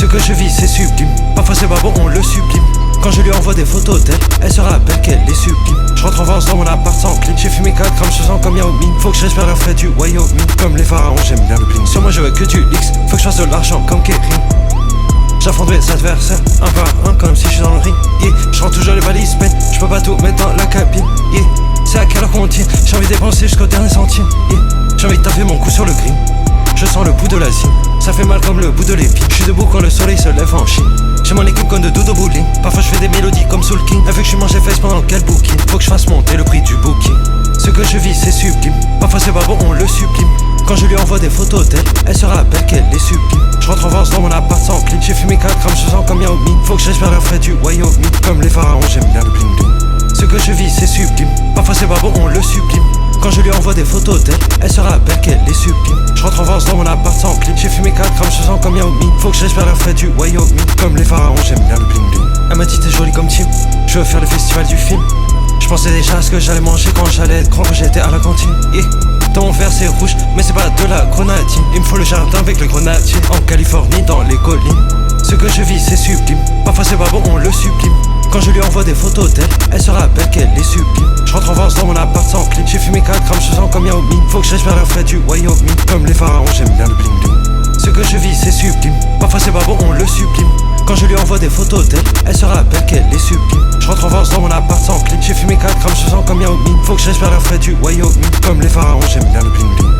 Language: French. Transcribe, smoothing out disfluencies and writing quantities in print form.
Ce que je vis c'est sublime, parfois c'est pas bon on le supprime. Quand je lui envoie des photos d'elle, elle se rappelle qu'elle est sublime. Je rentre en vacances dans mon appart sans clim. J'ai fumé 4 grammes, je sens comme Yao Ming. Faut que j'espère la fête du Wyoming. Comme les pharaons j'aime bien le bling. Sur moi je veux que du X, faut que je fasse de l'argent comme Kering. J'affronte mes adversaires, un par un comme si je suis dans le ring. Yeah. Je rentre toujours les valises pleines, je peux pas tout mettre dans la cabine. Yeah. C'est à quelle heure qu'on tire, j'ai envie de dépenser jusqu'au dernier centime. Yeah. J'ai envie de taper mon cou sur le green. Je sens le bout de la cime, ça fait mal comme le bout de l'épine. Je suis debout quand le soleil se lève en Chine. J'ai mon équipe comme de Dodo Bowling. Parfois je fais des mélodies comme Soul King. Elle veut que je mange les fesses pendant qu'elle booking. Faut que je fasse monter le prix du booking. Ce que je vis c'est sublime, parfois c'est pas bon on le supprime. Quand je lui envoie des photos d'elle, elle se rappelle qu'elle est sublime. Je rentre en vacances dans mon appart sans clim. J'ai fumé 4 grammes, je sens comme Yao Ming. Faut que j'espère la fête du Wyoming. Comme les pharaons j'aime bien le bling bling. Ce que je vis c'est sublime, parfois c'est pas bon on le supprime. Quand je lui envoie des photos d'elle, elle se rappelle qu'elle est sublime. Je rentre en vacances dans mon appart sans clim. J'ai fumé 4 grammes, je sens comme Yao Ming. Faut que j'espère la fête du Wyoming. Comme les pharaons j'aime bien le bling bling. Elle m'a dit t'es jolie comme Tim, je veux faire le festival du film. Je pensais déjà à ce que j'allais manger quand j'allais être grand, quand j'étais à la cantine. Yeah. Dans mon verre c'est rouge, mais c'est pas de la grenadine. Il me faut le jardin avec le grenadier. En Californie dans les collines. Ce que je vis c'est sublime, parfois c'est pas bon on le supprime. Quand je lui envoie des photos d'elle, elle se rappelle qu'elle est sublime. Je rentre en vacances dans mon appart sans clim. J'ai fumé 4 grammes, je sens comme Yao Ming. Faut que j'espère la fête du Wyoming. Comme les pharaons j'aime bien le bling bling. Ce que je vis c'est sublime, parfois c'est pas bon on le supprime. Quand je lui envoie des photos d'elle, elle se rappelle qu'elle est sublime. Je rentre en vacances dans mon appart sans clim. J'ai fumé 4 grammes, je sens comme Yao Ming. Faut que j'espère la fête du Wyoming. Comme les pharaons j'aime bien le bling bling.